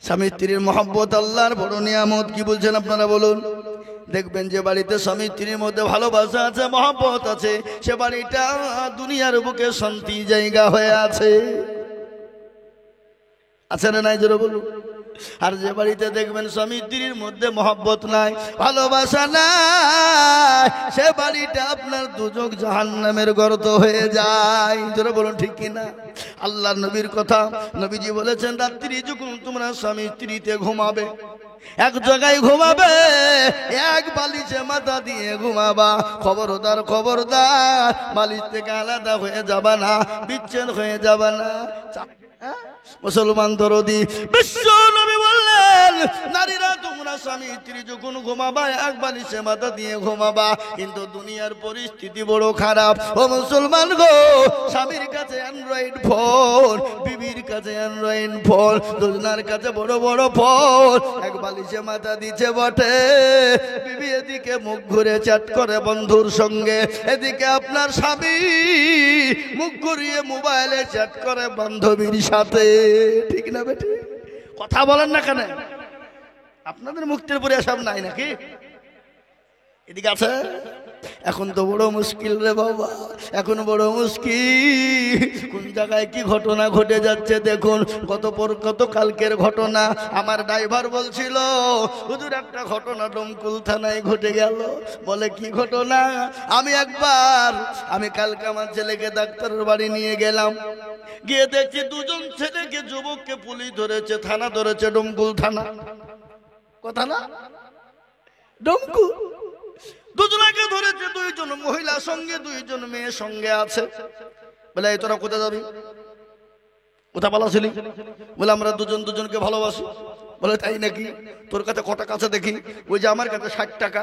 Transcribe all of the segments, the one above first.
স্বামী স্ত্রীর মহব্বত আল্লাহর বড় নিয়ামত। কি বলছেন আপনারা বলুন? দেখবেন যে বাড়িতে স্বামী স্ত্রীর মধ্যে ভালোবাসা আছে, মহব্বত আছে, সে বাড়িটা দুনিয়ার বুকে শান্তি জায়গা হয়ে আছে। আছে না নাই জোরে বলুন? আর যে বাড়িতে দেখবেন স্বামী স্ত্রীর মধ্যে মহব্বত নাই, ভালোবাসা নাই, সে বাড়িটা আপনার দুজক জাহান্নামের গর্ত হয়ে যায়। জোরে বলুন ঠিক কিনা? আল্লাহর নবীর কথা, নবীজি বলেছেন রাত্রি যখন তোমরা স্বামী স্ত্রীতে ঘুমাবে, এক জায়গায় ঘুমাবে, এক বালিশে মাথা দিয়ে ঘুমাবা। খবরদার খবরদার, বালিশ থেকে আলাদা হয়ে যাবা না, বিচ্ছেদ হয়ে যাবা না। মুসলমান দরদি বিশ্ব নবী বললেন, নারীরা তোমরা স্বামী স্ত্রী যখন ঘুমাবা এক বালিশে মাথা দিয়ে ঘুমাবা। কিন্তু দুনিয়ার পরিস্থিতি বড় খারাপ। ও মুসলমান গো, স্বামীর কাছে অ্যান্ড্রয়েড ফোন, বিবির কাছে অ্যান্ড্রয়েড ফোন, দুজনার কাছে বড় বড় ফোন। এক বালিশে মাথা দিচ্ছে বটে, বিবি এদিকে মুখ ঘুরে চ্যাট করে বন্ধুর সঙ্গে, এদিকে আপনার স্বামী মুখ ঘুরিয়ে মোবাইলে চ্যাট করে বান্ধবীর সাথে। ঠিক না বেটি? কথা বলেন না কেন? আপনাদের মুক্তির পরে এসব নাই নাকি? এদিকে আছে। এখন তো বড় মুশকিল রে বাবা, এখন বড় মুশকিল। কোন জায়গায় কি ঘটনা ঘটে যাচ্ছে দেখুন। কত কালকের ঘটনা। আমার ড্রাইভার বলছিল, হুজুর একটা ঘটনা ডোমকুল থানায় ঘটে গেল। বলে কি ঘটনা? আমি কালকে আমার ছেলেকে ডাক্তারের বাড়ি নিয়ে গেলাম, গিয়ে দেখছি দুজন ছেলেকে, যুবককে পুলিশ ধরেছে, থানা ধরেছে, ডোমকুল থানা। কথা না? ডোমকুল দুজনকে ধরেছে, দুইজন মহিলা সঙ্গে, দুইজন মেয়ে সঙ্গে আছে। বলে এই তোরা কোথায় যাবি? কোথায় পালাছিলি? বলে আমরা দুজন দুজনকে ভালোবাসি। বলে তাই নাকি? তোর কাছে কটা কাছে দেখি? ওই যে আমার কাছে 60 টাকা।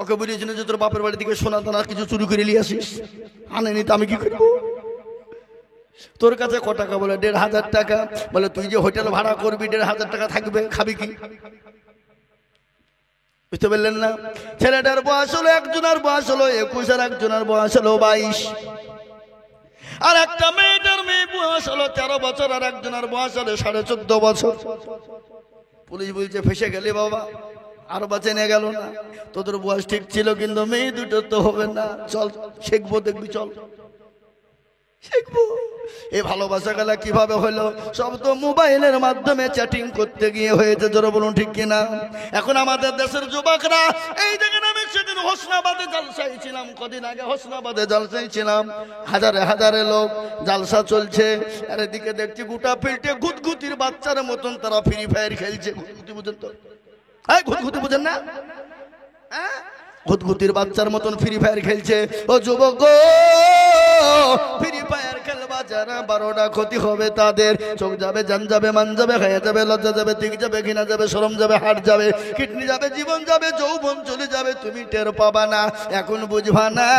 ওকে বুঝিয়েছিল যে তোর বাপের বাড়ি থেকে সোনা দানা কিছু চুরি করে নিয়ে আসিস, আনেনি তো আমি কি করবো? তোর কাছে ক টাকা? বলে 1500 টাকা। বলে তুই যে হোটেল ভাড়া করবি 1500 টাকা থাকবে, খাবি কি? বুঝতে পারলেন না? ছেলেটার বয়স হলো, একজনের বয়স হলো 21 আর একজনের বয়স হলো 22। আর একটা মেয়ের বয়স হলো 13 বছর আর একজনের বয়স হলো 14.5 বছর। পুলিশ বলছে ফেসে গেলি বাবা, আর বাঁচে নিয়ে গেল না। তোদের বয়স ঠিক ছিল, কিন্তু মেয়ে দুটো তো হবে না। চল শিখবো, দেখবি, চল শিখবো। এই ভালোবাসা গেলা কিভাবে হলো? সব তো মোবাইলের মাধ্যমে চ্যাটিং করতে গিয়ে হয়েছে। জোরে বলুন ঠিক কিনা? এখন আমাদের দেশের যুবকরা, এই দেখেন আমি সেদিন হোসনাবাদে জালসায় ছিলাম, কদিন আগে হোসনাবাদে জালসায় ছিলাম, হাজারে হাজারে লোক, জালসা চলছে। আর এদিকে দেখছি গোটা ফিল্ডে ঘুতঘুতির বাচ্চার মতন তারা ফ্রি ফায়ার খেলছে। ঘুতঘুতি বুঝেন তো? হ্যাঁ, ঘুতঘুতি বুঝেন না? হ্যাঁ, ঘুতঘুতির বাচ্চার মতন ফ্রি ফায়ার খেলছে। ও যুবক, ফ্রি ফায়ার খেলবা যারা, 12টা ক্ষতি হবে তাদের। চোখ যাবে, জান যাবে, মান যাবে, খায়া যাবে, লজ্জা যাবে, তিক যাবে, ঘৃণা যাবে, শরম যাবে, হাট যাবে, কিডনি যাবে, জীবন যাবে, যৌবন চলে যাবে, তুমি টের পাবা না। এখন বুঝবা না,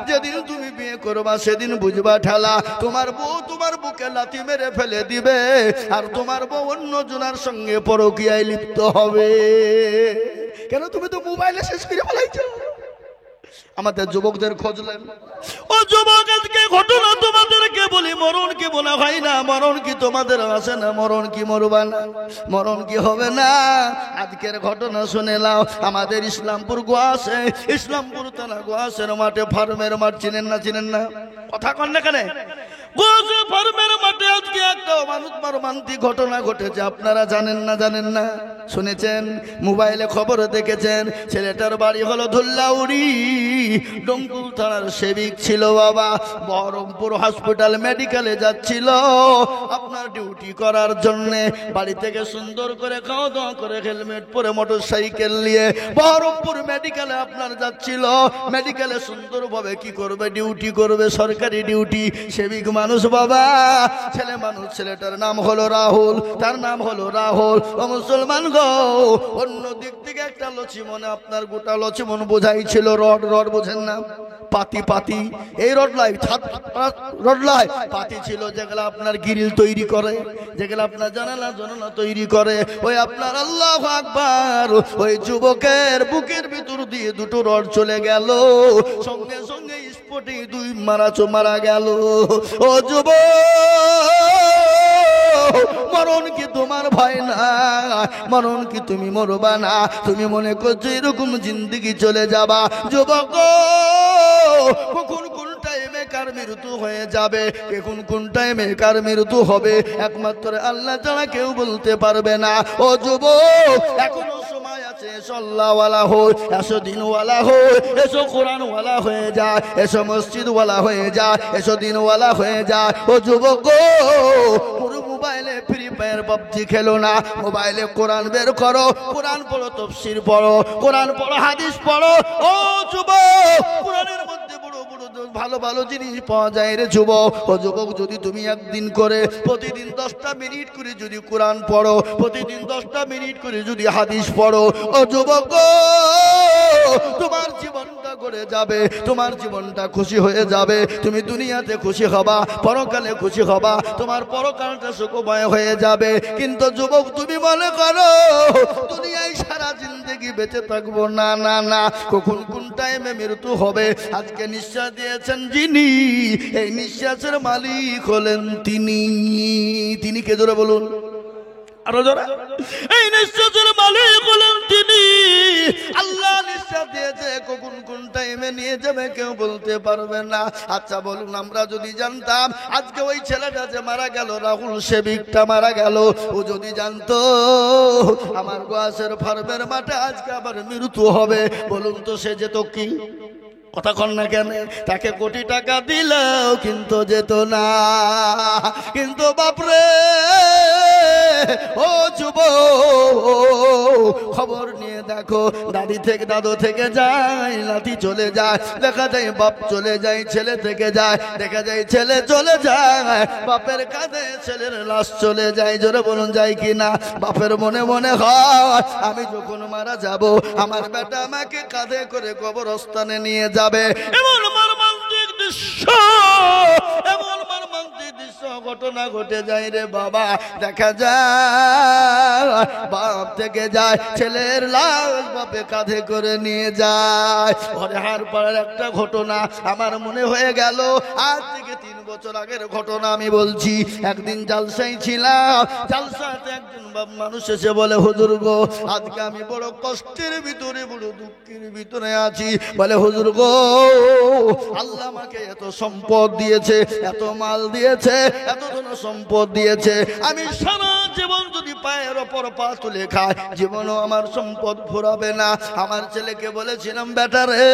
যেদিন তুমি বিয়ে করবা সেদিন বুঝবা ঠেলা। তোমার বউ তোমার বুকে লাথি মেরে ফেলে দিবে, আর তোমার বউ অন্য জনের সঙ্গে পরকীয়ায় লিপ্ত হবে। কেন? তুমি তো মোবাইলে শেষ করে ফেলাইছো। আমাদের যুবকদের খোঁজলেন। ও যুবক, আজকে ঘটনা তোমাদেরকে বলি, মরণ কি বলা হয় না? মরণ কি তোমাদের আসে না? মরণ কি মরবা না? মরণ কি হবে না? আজকের ঘটনা শুনে নাও। আমাদের ইসলামপুর গোয়াসে, ইসলামপুর থানা গোয়াসের মাঠে, ফার্মের মাঠ চিনেন না? চিনেন না? কথা কন না কেন? ফার্মের মাঠে আজকে একটা মানুষ মর্মান্তিক ঘটনা ঘটেছে। আপনারা জানেন না? জানেন না? শুনেছেন? মোবাইলে খবর দেখেছেন? ছেলেটার বাড়ি হলো ধুল্লাউড়ি, ডোমকুল থানার সেবিক ছিল বাবা। বহরমপুর হসপিটাল মেডিকেলে যাচ্ছিল আপনার ডিউটি করার জন্য। বাড়ি থেকে সুন্দর করে খাওয়া দাওয়া করে হেলমেট পরে মোটর সাইকেল নিয়ে বহরমপুর মেডিকেলে আপনার যাচ্ছিল। মেডিকেলে সুন্দরভাবে কি করবে? ডিউটি করবে, সরকারি ডিউটি। সেবিক মানুষ বাবা, ছেলে মানুষ। ছেলেটার নাম হলো রাহুল, তার নাম হলো রাহুল। ও মুসলমান গো, অন্য দিক থেকে একটা লক্ষ্মণ, আপনার গোটা লক্ষ্মণ বোঝাই ছিল রড। রড বোঝেন না? পাতি, পাতি, এই রড লাই, রড লাই পাতি ছিল, যেগুলো আপনার গ্রিল তৈরি করে, যেগুলো আপনার জানালা তৈরি করে। ওই আপনার আল্লাহু আকবার, ওই যুবকের বুকের ভিতর দিয়ে দুটো রড চলে গেল, সঙ্গে সঙ্গে স্পটে 2 মারা গেল। ও যুবক, মরণ কি তোমার ভয় না? মরণ কি তুমি মরবা না? তুমি মনে করছো এরকম জিন্দেগি চলে যাবা? যুবক, কখন কোন টাইমে কার মৃত্যু হয়ে যাবে, কখন কোন টাইমে কার মৃত্যু হবে একমাত্র আল্লাহ ছাড়া কেউ বলতে পারবে না। ও যুবক, এখনো সময় আছে, এসো আল্লাহওয়ালা হই, এসো দিনওয়ালা হই, এসো কোরআনওয়ালা হয়ে যায়, এসো মসজিদওয়ালা হয়ে যায়, এসো দিনওয়ালা হয়ে যায়। ও যুবক, পুরো মোবাইলে ফ্রি ফায়ার পাবজি খেলো না, মোবাইলে কোরআন বের করো, কোরআন পড়ো, তাফসীর পড়ো, কোরআন পড়ো, হাদিস পড়ো। ও যুবক, কোরআনের মধ্যে বড় বড় ভালো ভালো জিনিস পাওয়া যায় রে যুবক। ও যুবক, যদি তুমি একদিন করে প্রতিদিন 10টা মিনিট করে যদি কোরআন পড়ো, প্রতিদিন 10টা মিনিট করে যদি হাদিস পড়ো, ও যুবক, তোমার জীবনটা গড়ে যাবে, তোমার জীবনটা খুশি হয়ে যাবে। তুমি দুনিয়াতে খুশি হবা, পরকালে খুশি হবা, তোমার পরকালটা সুখময় হয়ে যাবে। কিন্তু যুবক, তুমি মনে করো দুনিয়ায় সারা জিন্দেগি বেঁচে থাকবো, না না না, কখন কোন টাইমে মৃত্যু হবে। আজকে নিঃশ্বাস দিয়েছেন যিনি, এই নিঃশ্বাসের মালিক হলেন তিনি। তিনি কে জোরে বলুন, আরো জোরে। এই নিঃশ্বাসের মালিক হলেন তিনি। আল্লাহ নিঃশ্বাস দিয়েছে, কখন কোন টাইমে নিয়ে যাবে কেউ বলতে পারবে না। আচ্ছা বলুন, আমরা যদি জানতাম আজকে ওই ছেলেটা যে মারা গেল, রাহুল সেবিকটা মারা গেল, ও যদি জানতো আমার গোয়াসের ফার্মের মাঠে আজকে আবার মৃত্যু হবে, বলুন তো সে যেত কি? কথা কন না কেন? তাকে কোটি টাকা দিলেও কিন্তু যেত না। কিন্তু বাপরে, ও যুবক, খবর নিয়ে দেখো, দাদি থেকে দাদু থেকে যায়, নাতি চলে যায়, দেখা যায় বাপ চলে যায়, ছেলে থেকে যায়, দেখা যায় ছেলে চলে যায়, বাপের কাঁধে ছেলের লাশ চলে যায়। জোরে বলুন, যায় কি না? বাপের মনে মনে হয় আমি যখন মারা যাব আমার বেটা আমাকে কাঁধে করে কবরস্থানে নিয়ে যাবে। এমন মর্মান্তিক দৃশ্য, এমন মর্মান্তিক দৃশ্য ঘটনা ঘটে যায় রে বাবা। দেখা যায় বাপ থেকে যায়, ছেলের লাশ বাপে কাঁধে করে নিয়ে যায়। হরিহার পাড়ার একটা ঘটনা আমার মনে হয়ে গেল, আজ থেকে 3 বছর আগের ঘটনা আমি বলছি। একদিন জালসায় ছিলাম, জালসাতে একজন মানুষ এসে বলে, হুজুর গো, আজকে আমি বড় কষ্টের ভিতরে, বড় দুঃখের ভিতরে আছি। বলে, হুজুর গো, আল্লাহ আমাকে এত সম্পদ দিয়েছে, এত মাল দিয়েছে, এত ধন সম্পদ দিয়েছে, আমি সারা জীবন যদি পায়ের ওপর পা তুলে খাই, জীবনও আমার সম্পদ ফুরাবে না। আমার ছেলেকে বলেছিলাম, বেটা রে,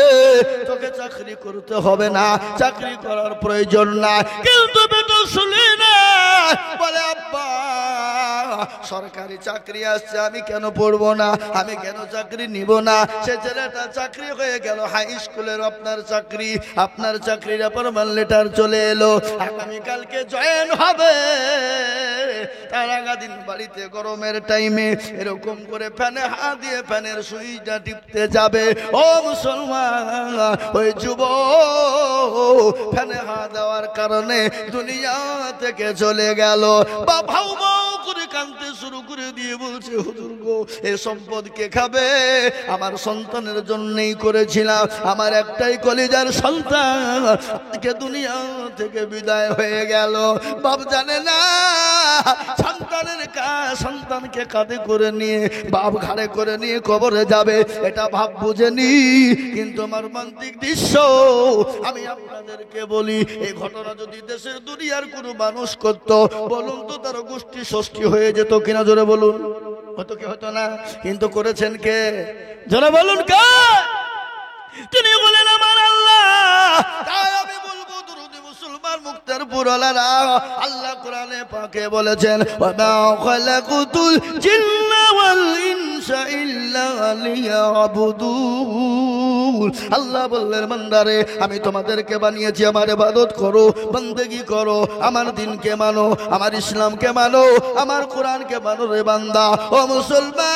তোকে চাকরি করতে হবে না, চাকরি করার প্রয়োজন না। কিন্তু বেটা শুনে না, বলে, আব্বা সরকারি চাকরি আসছে, আমি কেন পড়বো না, আমি কেন চাকরি নিব না? সে ছেলেটা চাকরি হয়ে গেল, হাই স্কুলের আপনার চাকরি, আপনার চাকরির অ্যাপয়েন্টমেন্ট লেটার চলে এলো, আগামীকালকে জয়েন হবে। তার আগাদিন বাড়িতে গরমের টাইমে এরকম করে ফ্যানে হাত দিয়ে ফ্যানের সুইচটা টিপতে যাবে। ও মুসলমান, ওই যুবক ফ্যানে হাত দেওয়ার কারণে দুনিয়া থেকে চলে গেল। বাবাও করে কাঁদতে শুরু করে দিয়ে বলছে, হুজুর গো, এই সম্পদ কে খাবে? আমার সন্তানের জন্যই করেছিলাম, আমার একটাই কলিজার সন্তান আজকে দুনিয়া থেকে বিদায় হয়ে গেল। বাপ জানে না সন্তানের সন্তানকে কাঁধে করে নিয়ে, বাপ ঘাড়ে করে নিয়ে কবরে যাবে, এটা ভাব বুঝেনি। কিন্তু মর্মান্তিক দৃশ্য আমি আপনাদেরকে বলি, এই ঘটনা যদি দেশের দুনিয়ার কোনো মানুষ করত, বলুন তো তার গোষ্ঠী ষষ্ঠী হয়ে যেত কিনা? জোরে বলুন, হতো কি হতো না? কিন্তু করেছেন কে? জোরে বলুন, কে? তিনি বলেন আমার আল্লাহ। তাই আমি বলবো, দুরুদ মুসলমান মুক্তার পুরালারা, আল্লাহ কোরআনে পাকে বলেছেন, ওয়া মা খালাকুতুল জিন্না ওয়াল ইনসা ইল্লা লিয়াবুদুন। আল্লাহ বললেন, বান্দারে, আমি তোমাদেরকে বানিয়েছি আমার ইবাদত করো, বন্দেগী করো, আমার দ্বীনকে মানো, আমার ইসলামকে মানো, আমার কোরআনকে মানো রে বান্দা। ও মুসলমান,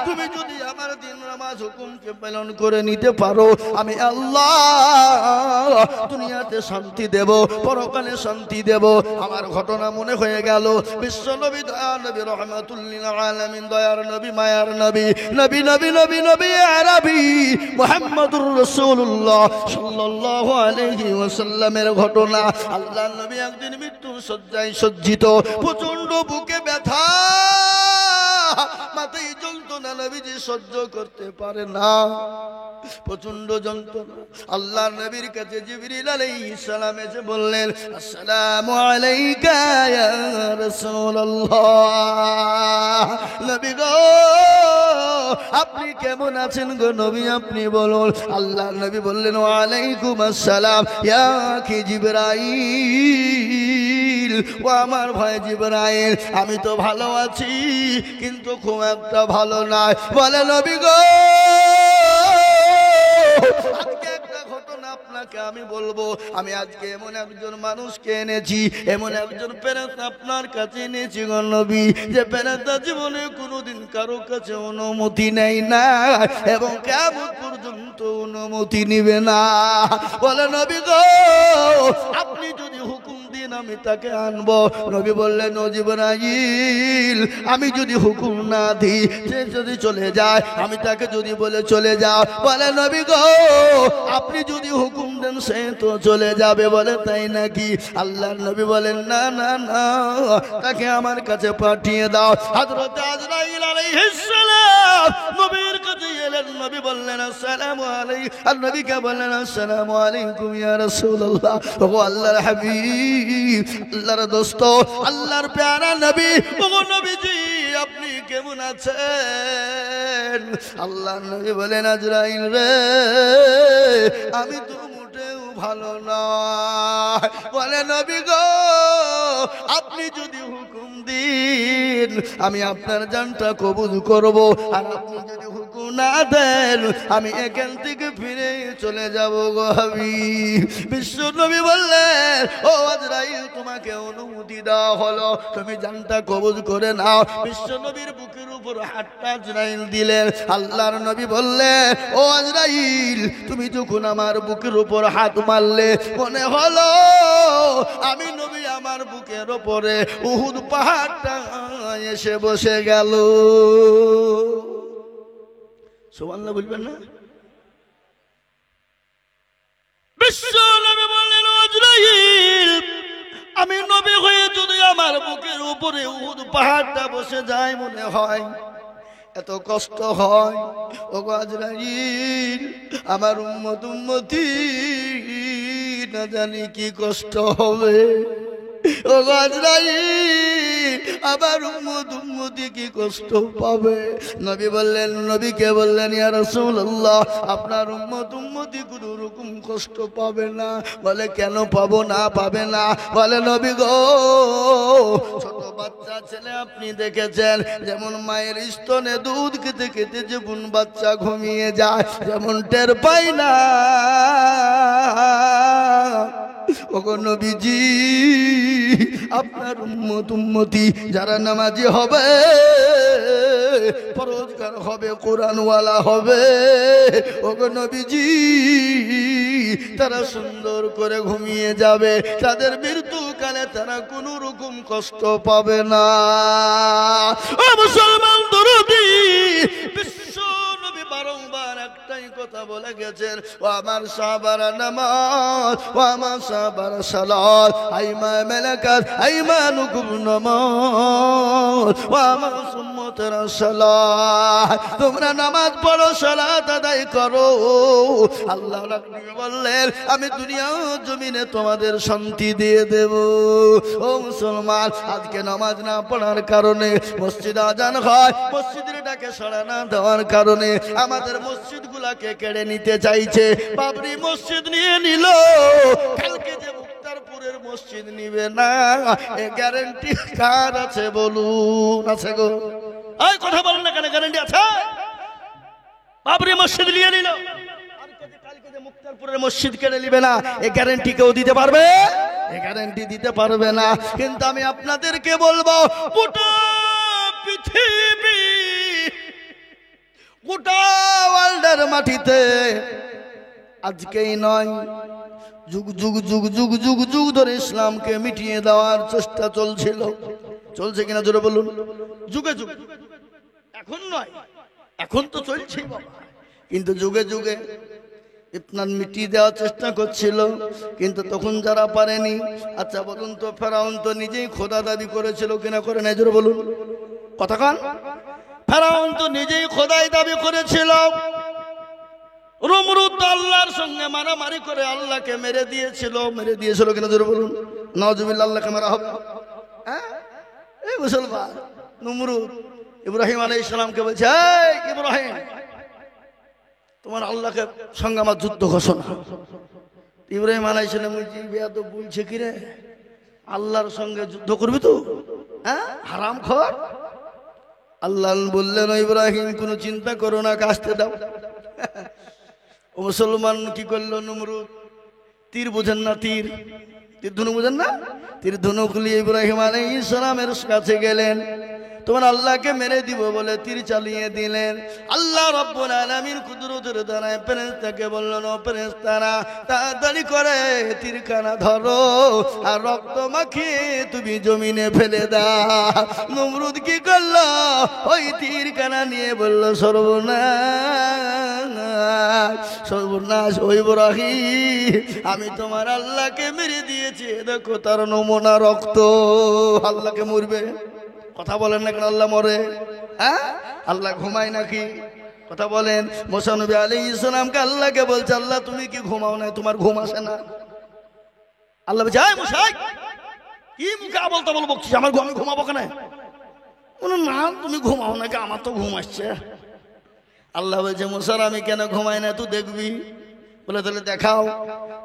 তুমি যদি আমার দিন নামাজ আজ হুকুমকে পালন করে নিতে পারো, আমি আল্লাহ দুনিয়াতে শান্তি দেব, পরকালে শান্তি দেব। আমার ঘটনা মনে হয়ে গেল। বিশ্ব নবী দয়ার নবী রহমাতুল লিল আলামিন, দয়ার নবী মায়ার নবী, নবী নবী নবী নবী আরবি মুহাম্মদুর রাসূলুল্লাহ সাল্লাল্লাহু আলাইহি ওয়াসাল্লামের ঘটনা। আল্লাহর নবী একদিন মৃত্যুর শয্যায় সজ্জিত, প্রচন্ড বুকে ব্যথা, মাথায় যন্ত্রণা, নবীজি সহ্য করতে পারে না, প্রচন্ড যন্ত্রণা। আল্লাহর নবীর কাছে জিবরিল আলাইহিস সালাম এসে বললেন, আসসালামু আলাইকা ইয়া রাসূলুল্লাহ। নবী গো, আপনি কেমন আছেন গো নবী, আপনি বলুন। আল্লাহর নবী বললেন, ওয়া আলাইকুম আসসালাম ইয়া আখি জিবরাইল, ও আমার ভাই জিবরাইল, আমি তো ভালো আছি কিন্তু খুব একটা ভালো নয়। বলে, নবী গো, আজকে একটা ঘটনা আপনাকে আমি বলবো। আমি আজকে এমন একজন মানুষকে এনেছি, এমন একজন পেরেতা আপনার কাছে এনেছি গো নবী, যে পেরেতা জীবনে কোনোদিন কারো কাছে অনুমতি নেয় না এবং কিয়ামত পর্যন্ত অনুমতি নিবে না। বলে, নবী গো, আপনি যদি হুকুম দিন আমি তাকে আনবো। নবী বললেন, ও জিবরাইল, আমি যদি হুকুম না দিই, সে যদি চলে যায়, আমি তাকে যদি বলে চলে যাও। বলে, নবী গো, আপনি যদি হুকুম দেন সে তো চলে যাবে। বলে, তাই নাকি? আল্লাহর নবী বলেন, না না না, তাকে আমার কাছে পাঠিয়ে দাও। হযরত আজরাইল আলাইহিস সালাম নবীর কাছে এলেন। নবী বললেন, আসসালামু আলাইকুম। আর নবীকে বললেন, আসসালামু আলাইকুম ইয়া রাসূলুল্লাহ। ও আল্লাহর হাবিব, আল্লাহর দোস্ত, আল্লাহর প্যারা নবী, ও নবীজি, আপনি কেমন আছেন? আল্লাহর নবী বলেন, আজরাইল রে, আমি তো মোটেও ভালো নয়। বলে, নবী গো, আপনি যদি হুকুম দিন আমি আপনার জানটা কবুল করব, আর আপনি যদি হুকুম না দেন আমি এখান থেকে ফিরে চলে যাব গো হাবিব। বিশ্ব নবী বললেন, ও আজরাইল, তোমাকে অনুমতি দেওয়া হলো, তুমি জানটা কবুল করে নাও। বিশ্ব নবীর বুকের উপর হাতটা আজরাইল দিলেন। আল্লাহর নবী বললেন, ও আজরাইল, তুমি যখন আমার বুকের উপর হাত মারলে, মনে হলো আমি নবী আমার বুকের উপরে উহুদ পাহাড়টা এসে বসে গেল। সুবহানাল্লাহ বলবেন না? বিশ্ব নবী বললেন, আজরাইল, আমি নবী হয়ে যদি আমার বুকের উপরে উহুদ পাহাড়টা বসে যায়, মনে হয় এত কষ্ট হয়। ও আজরাইল, আমার উম্মত উম্মতি না জানি কি কষ্ট হবে। ও আজরাইল, আবার উম্মত উম্মতি কি কষ্ট পাবে। নবী বললেন, নবীকে বললেন, ইয়া রাসূলুল্লাহ, আপনার উম্মত উম্মতি কোনো রকম কষ্ট পাবে না। বলে, কেন পাবো না, পাবে না? বলে, নবী গো, ছোট বাচ্চা ছেলে আপনি দেখেছেন, যেমন মায়ের স্তনে দুধ খেতে খেতে যেমন বাচ্চা ঘুমিয়ে যায়, যেমন টের পাই না, ওগো নবীজি, আপনার উম্মত উম্মতি যারা নামাজি হবে, পরহেজগার হবে, কোরআনওয়ালা হবে, ওগো নবীজি, তারা সুন্দর করে ঘুমিয়ে যাবে, তাদের মৃত্যুকালে তারা কোনো রকম কষ্ট পাবে না। ও মুসলমান দরদি, বিশ্ব নবী বারংবার একটাই কথা বলে গেছেন, ও আমার সাহাবারা নামাজ, ও আমার সাহাবারা সালাত, আইমা মালাকাত আইমানুকুম নামাজ, ও আমার উম্মতেরা সালাত, তোমরা নামাজ পড়ো, সালাত আদায় করো। আল্লাহ নবী বললেন, আমি দুনিয়া জমিনে তোমাদের শান্তি দিয়ে দেব। ও মুসলমান, আজকে নামাজ না পড়ার কারণে মসজিদ আজান হয়, মসজিদের ডাকে সাড়া না দেওয়ার কারণে আমাদের মসজিদগুলাকে কেড়ে নিতে চাইছে। বাবরি মসজিদ নিয়ে নিল, কালকে যে মুক্তারপুরের মসজিদ নিবে না, এ গ্যারান্টি কার আছে বলুন? আছে গো? এই কথা বলেন না কেন? গ্যারান্টি আছে? বাবরি মসজিদ নিয়ে নিল, কালকে যে মুক্তারপুরের মসজিদ কেড়ে নিবে না, এ গ্যারান্টি কেউ দিতে পারবে? এ গ্যারান্টি দিতে পারবে না। কিন্তু আমি আপনাদেরকে বলবো, গোটা পৃথিবী, গোটা ওয়ার্ল্ডের মাটিতে আজকেই নয়, যুগ যুগ যুগ যুগ যুগ যুগ ধরে ইসলামকে মিটিয়ে দেওয়ার চেষ্টা চলছিল। চলছে কিনা জোরে বলুন? যুগে যুগে, এখন নয়, এখন তো চলছে বাবা, কিন্তু যুগে যুগে ইসলাম মিটিয়ে দেওয়ার চেষ্টা করছিল, কিন্তু তখন যারা পারেনি। আচ্ছা বলুন তো, ফেরাউন তো নিজেই খোদা দাবি করেছিল কিনা করে নাই? জোরে বলুন, কথা কান। ফেরাউন তো নিজেই খোদাই দাবি করেছিল। নমরুদ আল্লাহর সঙ্গে মারামারি করে আল্লাহকে মেরে দিয়েছিল কিনা জোরে বলুন? নাউজুবিল্লাহ, আল্লাহকে মারা হবে? হ্যাঁ, এই মুসলমান নমরুদ ইব্রাহিম আলাইহিস সালামকে বলছে, এই ইব্রাহিম, তোমার আল্লাহকে সঙ্গে আমার যুদ্ধ ঘোষণা। ইব্রাহিম আলাইহিস সালাম তো বলছে কি রে, আল্লাহর সঙ্গে যুদ্ধ করবি তো? হ্যাঁ, হারামখোর। আল্লাহ বললেন, ইব্রাহিম কোনো চিন্তা করো না, কাশতে দাও। ও মুসলমান কি করলো নমরুদ? তীর বোঝেন না? তীর ধনু বোঝেন না? তীর ধনুক নিয়ে ইব্রাহিম আলাইহিস সালামের কাছে গেলেন, তোমার আল্লাহকে মেরে দিব বলে তীর চালিয়ে দিলেন। আল্লাহ রাব্বুল আলামিন কুদরতের দ্বারায় ফেরেশতাকে বললেন, ও ফেরেশতারা, তাড়াতাড়ি করে তীরখানা ধরো আর রক্ত মাখিয়ে তুমি জমিনে ফেলে দাও। নমরুদ কি করলো? ওই তীরখানা নিয়ে বলল, সর্বনাশ, ওই ইব্রাহিম, আমি তোমার আল্লাহকে মেরে দিয়েছি, দেখো তার নমুনা রক্ত। আল্লাহকে মরবে? কথা বলেন না কেন? আল্লাহ মরে? হ্যাঁ, আল্লাহ ঘুমায় নাকি? কথা বলেন। মুসা নবী আলাইহিস সালামকে আল্লাহকে বলছে, আল্লাহ তুমি কি ঘুমাও না? তোমার ঘুম আসে না? আল্লাহ বলছে, এই মুসা, কি মুখে বলতে বকছিস? আমি ঘুমাবো কেন? না, তুমি ঘুমাও নাকি? আমার তো ঘুম আসছে। আল্লাহ বলছে, মুসার আমি কেন ঘুমাই না তুই দেখবি। বলে তাহলে দেখাও।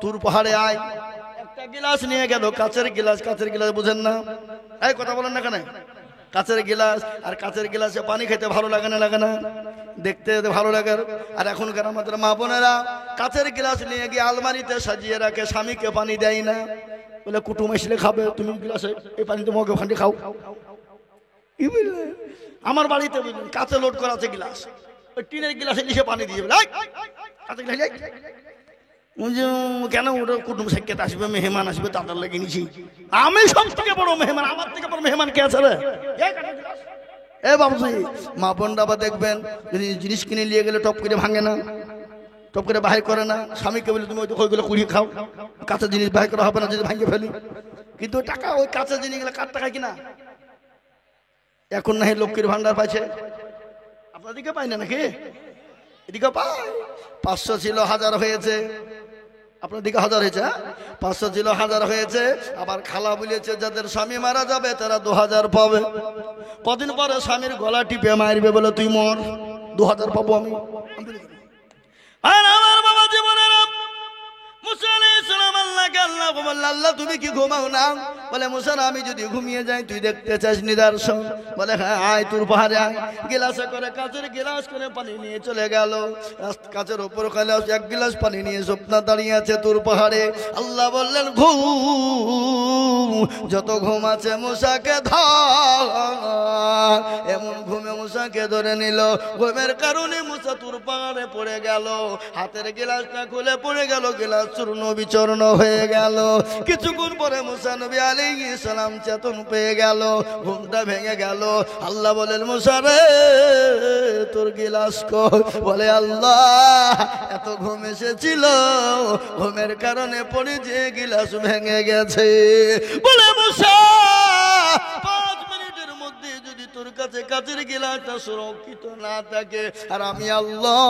তুর পাহাড়ে আয়। একটা গিলাস নিয়ে গেল, কাচের গিলাস। বুঝেন না? এই কথা বলেন না কেন? কাচের গিলাস, আর কাচের গিলাসে পানি খেতে ভালো লাগে না? লাগে না? দেখতে ভালো লাগে। আর এখনকার আমাদের মা বোনেরা কাচের গিলাস নিয়ে গিয়ে আলমারিতে সাজিয়ে রাখে, স্বামীকে পানি দেয় না। বলে কুটুম আসলে খাবে, তুমি গিলাসে এই পানি তো মগে ফান্ডি খাও। কি বুঝলে? আমার বাড়িতে বুঝলেন কাচে লোড করা আছে গিলাস, ওই টিনের গিলাসে নিচে পানি দিয়ে কেন? ওটা কুটুম সাক্ষাৎ আসবে, মেহমান আসবে, তাদের লেগে নিছি। আমি সব থেকে বড় মেহমান, আমার থেকে বড় মেহমান কে আছে রে? এ বাবুজি, মা বোনরা বা দেখবেন জিনিস কিনে নিয়ে গেলে টপ করে ভাঙে না, টপ করে বাহির করে না। স্বামীকে বলে তুমি ওইগুলো কুড়িয়ে খাও, কাঁচা জিনিস বাহির করা হবে না যদি ভাঙে ফেলি। কিন্তু টাকা, ওই কাঁচা জিনিসগুলো কার টাকায় কিনা? এখন না লক্ষ্মীর ভান্ডার পাইছে, আপনার দিকে পাই না নাকি? এদিকে পাই। 500 ছিল 1000 হয়েছে, আপনার দিকে 1000 হয়েছে। 500 ছিল 1000 হয়েছে। আবার খালা বলেছে যাদের স্বামী মারা যাবে তারা 2000 পাবে। কদিন পরে স্বামীর গলা টিপে মারবে, বলে তুই মর, 2000 পাবো আমি। আর আমার বাবা জীবনের মুসা আলাইহিস সালাম আল্লাহকে আল্লাহ বলল, আল্লাহ তুমি কি ঘুমাও না? বলে মুসা, আমি যদি ঘুমিয়ে যাই তুই দেখতে চাস নিদর্শন? বলে হ্যাঁ, আয় তুর পাহাড়ে আয়। গিলাসে করে, কাচের গিলাস করে পানি নিয়ে চলে গেল। কাচের ওপর গিলাস, এক গিলাস পানি নিয়ে স্বপ্ন দাঁড়িয়ে আছে তুর পাহাড়ে। আল্লাহ বললেন, ঘুম, যত ঘুম আছে মুসাকে ধর। এমন ঘুমে মুসাকে ধরে নিল। ঘুমের কারণে মুসা তুর পাহাড়ে পড়ে গেল। হাতের গিলাসটা খুলে পড়ে গেল, গিলাস চূর্ণ বিচূর্ণ হয়ে গেল। কিছুক্ষণ পরে মুসা নবী আলাইহিস সালাম চেতন পেয়ে গেল, ঘুমটা ভেঙে গেল। আল্লাহ বলেন, মুসা রে তোর গিলাস কই? বলে, আল্লাহ এত ঘুম এসেছিল, ঘুমের কারণে পড়ে যে গিলাস ভেঙে গেছে। বলে, মুসা 5 মিনিটের মধ্যে যদি তোর কাছে কাচের গিলাসটা সুরক্ষিত না থাকে, আর আমি আল্লাহ